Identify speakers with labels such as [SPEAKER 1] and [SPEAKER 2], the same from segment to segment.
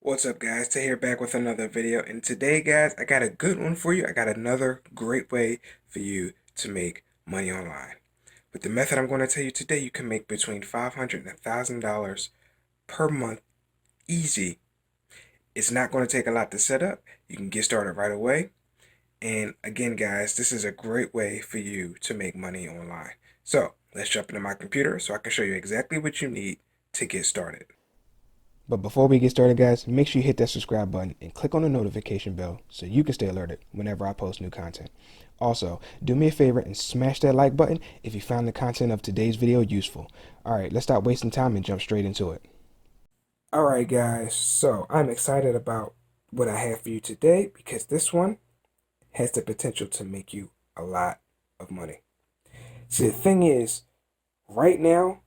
[SPEAKER 1] What's up, guys? To here back with another video, and today, guys, I got a good one for you. I got another great way for you to make money online. With the method I'm going to tell you today, you can make between $500 and $1,000 per month, easy. It's not going to take a lot to set up. You can get started right away. And again, guys, this is a great way for you to make money online. So let's jump into my computer so I can show you exactly what you need to get started. But before we get started, guys, make sure you hit that subscribe button and click on the notification bell so you can stay alerted whenever I post new content. Also, do me a favor and smash that like button if you found the content of today's video useful. Alright, let's stop wasting time and jump straight into it. Alright, guys, so I'm excited about what I have for you today because this one has the potential to make you a lot of money. See, the thing is, right now,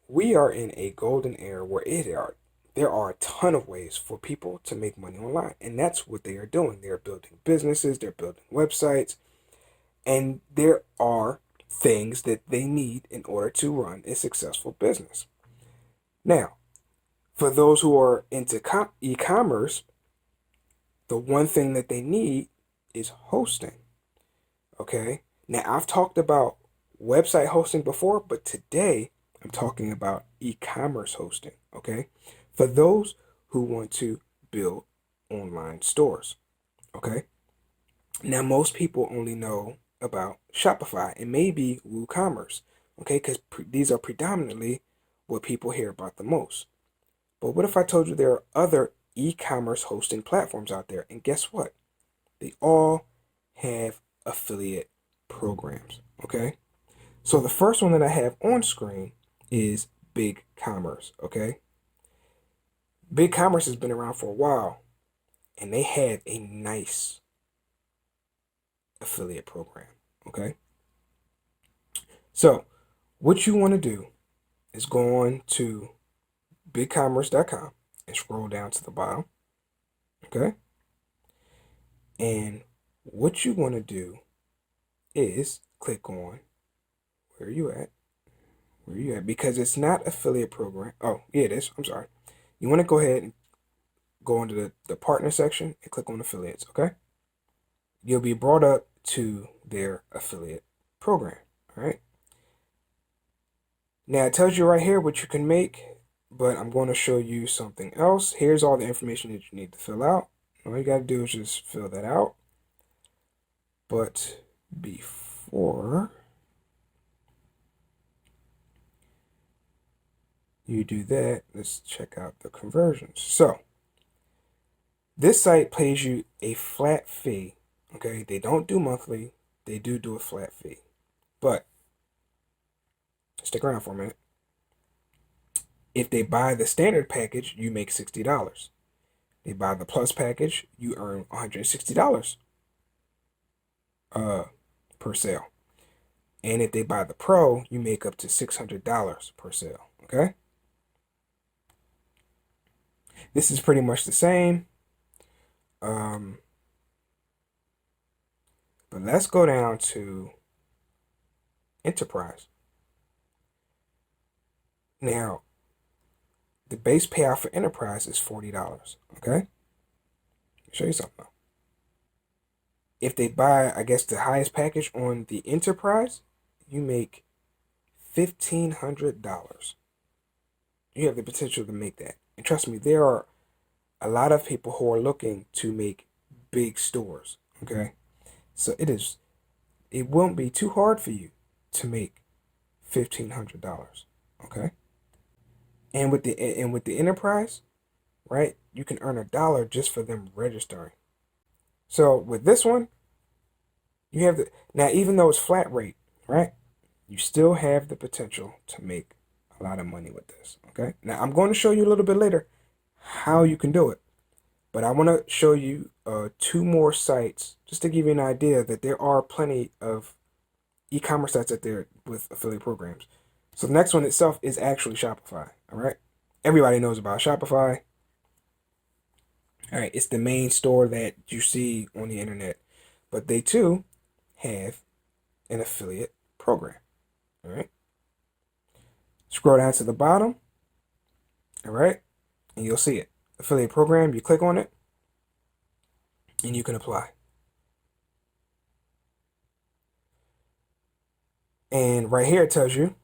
[SPEAKER 1] we are in a golden era where there are a ton of ways for people to make money online, and that's what they are doing. They're building businesses, they're building websites, and there are things that they need in order to run a successful business. Now, for those who are into e-commerce, the one thing that they need is hosting. Okay? Now, I've talked about website hosting before, but today I'm talking about e-commerce hosting. Okay? For those who want to build online stores. Okay? Now, most people only know about Shopify and maybe WooCommerce. Okay? Because these are predominantly what people hear about the most. But what if I told you there are other e-commerce hosting platforms out there? And guess what? They all have affiliate programs. Okay? So the first one that I have on screen is BigCommerce. Okay? BigCommerce has been around for a while, and they have a nice affiliate program, okay? So, what you want to do is go on to bigcommerce.com and scroll down to the bottom, okay? And what you want to do is click on where are you at? Where are you at? Because it's not affiliate program. Oh, yeah, it is. I'm sorry. You want to go ahead and go into the partner section and click on affiliates, okay? You'll be brought up to their affiliate program, all right? Now, it tells you right here what you can make, but I'm going to show you something else. Here's all the information that you need to fill out. All you got to do is just fill that out. But before you do that, let's check out the conversions. So, this site pays you a flat fee, okay? They don't do monthly. They do a flat fee. But, stick around for a minute. If they buy the standard package, you make $60. They buy the plus package, you earn $160 per sale. And if they buy the pro, you make up to $600 per sale, okay? This is pretty much the same. But let's go down to enterprise. Now, the base payout for enterprise is $40, okay? Let me show you something though. If they buy, I guess, the highest package on the enterprise, you make $1,500. You have the potential to make that. And trust me, there are a lot of people who are looking to make big stores, okay? So it won't be too hard for you to make $1,500, okay? And with the enterprise, right, you can earn $1 just for them registering. So with this one, you have now even though it's flat rate, right, you still have the potential to make a lot of money with this, okay? Now I'm going to show you a little bit later how you can do it. But I want to show you two more sites just to give you an idea that there are plenty of e-commerce sites out there with affiliate programs. So the next one itself is actually Shopify, all right? Everybody knows about Shopify. All right, it's the main store that you see on the internet. But they too have an affiliate program, all right? Scroll down to the bottom, all right? And you'll see it. affiliate program, you click on it, and you can apply. And right here it tells you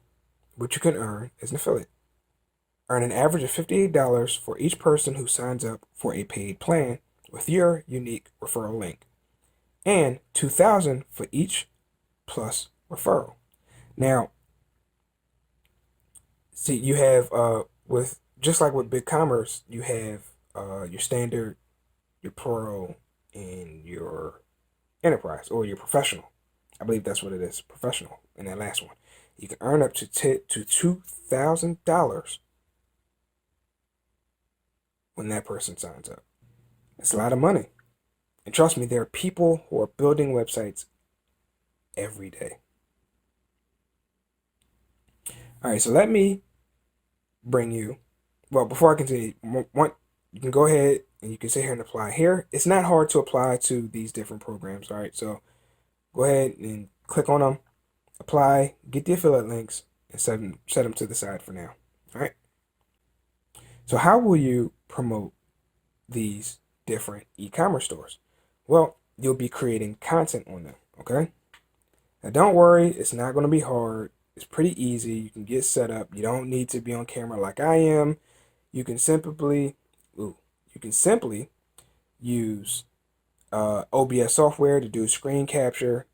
[SPEAKER 1] what you can earn as an affiliate. Earn an average of $58 for each person who signs up for a paid plan with your unique referral link, and $2,000 for each plus referral. Now, see, you have with just like with BigCommerce, you have your standard, your pro, and your enterprise or your professional. I believe that's what it is, professional. In that last one, you can earn up to $2,000 when that person signs up. It's a lot of money, and trust me, there are people who are building websites every day. All right, so let me bring you. Well, before I continue, you can go ahead and you can sit here and apply here. It's not hard to apply to these different programs. All right, so go ahead and click on them, apply, get the affiliate links, and set them to the side for now. All right. So how will you promote these different e-commerce stores? Well, you'll be creating content on them. Okay. Now, don't worry, it's not going to be hard. It's pretty easy. You can get set up. You don't need to be on camera like I am. You can simply use OBS software to do screen capture.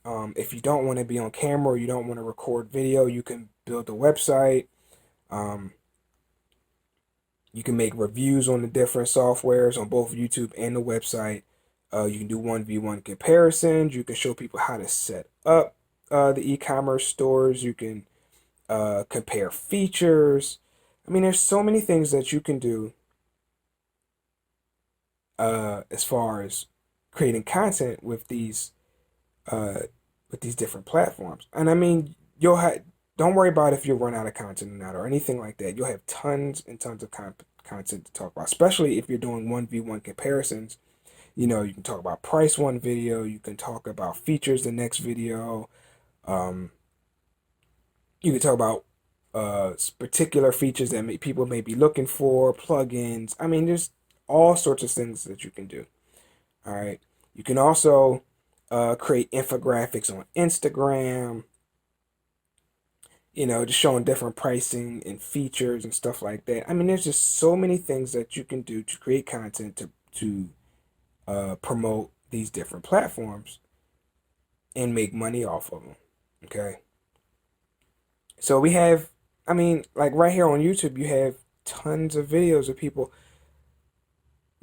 [SPEAKER 1] If you don't want to be on camera or you don't want to record video, you can build a website. You can make reviews on the different softwares on both YouTube and the website. You can do 1v1 comparisons. You can show people how to set up the e-commerce stores. You can compare features. I mean, there's so many things that you can do as far as creating content with these different platforms. And I mean, don't worry about if you run out of content or not or anything like that. You'll have tons and tons of content to talk about, especially if you're doing 1v1 comparisons. You know, you can talk about price one video. You can talk about features the next video. You can talk about particular features that people may be looking for, plugins. I mean, there's all sorts of things that you can do. All right. You can also create infographics on Instagram. You know, just showing different pricing and features and stuff like that. I mean, there's just so many things that you can do to create content to promote these different platforms and make money off of them. Okay. So we have, I mean, like right here on YouTube, you have tons of videos of people.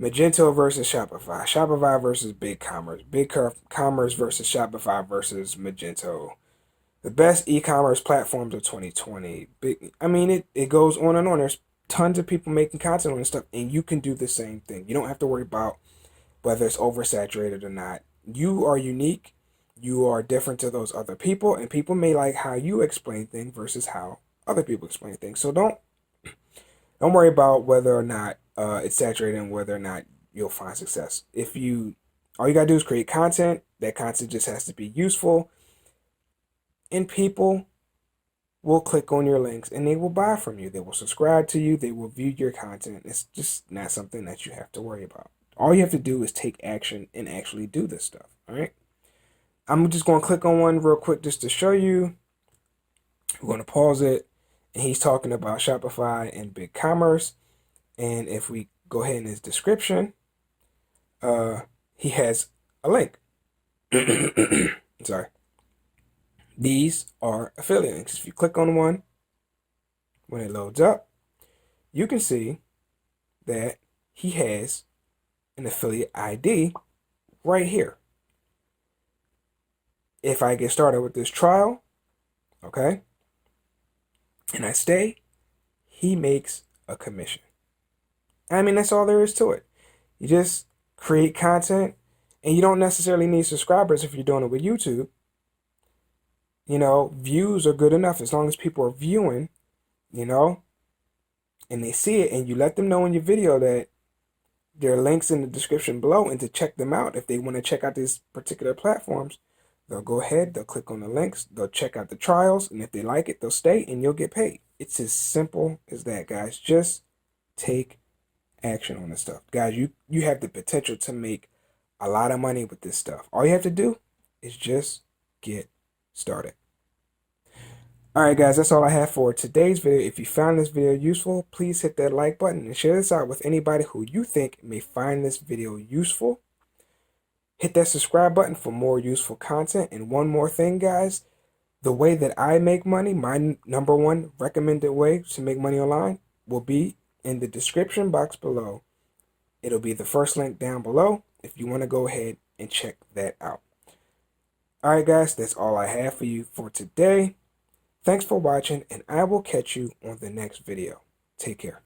[SPEAKER 1] Magento versus Shopify, Shopify versus BigCommerce, BigCommerce versus Shopify versus Magento. The best e-commerce platforms of 2020. I mean, it goes on and on. There's tons of people making content on this stuff, and you can do the same thing. You don't have to worry about whether it's oversaturated or not. You are unique. You are different to those other people, and people may like how you explain things versus how other people explain things. So don't worry about whether or not it's saturated and whether or not you'll find success. All you gotta do is create content. That content just has to be useful, and people will click on your links and they will buy from you. They will subscribe to you. They will view your content. It's just not something that you have to worry about. All you have to do is take action and actually do this stuff. All right. I'm just going to click on one real quick just to show you. We're going to pause it. And he's talking about Shopify and BigCommerce. And if we go ahead in his description, he has a link. Sorry. These are affiliate links. If you click on one, when it loads up, you can see that he has an affiliate ID right here. If I get started with this trial, okay, and I stay, he makes a commission. I mean, that's all there is to it. You just create content, and you don't necessarily need subscribers if you're doing it with YouTube. You know, views are good enough as long as people are viewing, you know, and they see it, and you let them know in your video that there are links in the description below and to check them out. If they want to check out these particular platforms, they'll go ahead, they'll click on the links, they'll check out the trials, and if they like it, they'll stay and you'll get paid. It's as simple as that, guys. Just take action on this stuff. Guys, you have the potential to make a lot of money with this stuff. All you have to do is just get started. Alright guys, that's all I have for today's video. If you found this video useful, please hit that like button and share this out with anybody who you think may find this video useful. Hit that subscribe button for more useful content. And one more thing, guys, the way that I make money, my number one recommended way to make money online will be in the description box below. It'll be the first link down below if you want to go ahead and check that out. Alright guys, that's all I have for you for today. Thanks for watching, and I will catch you on the next video. Take care.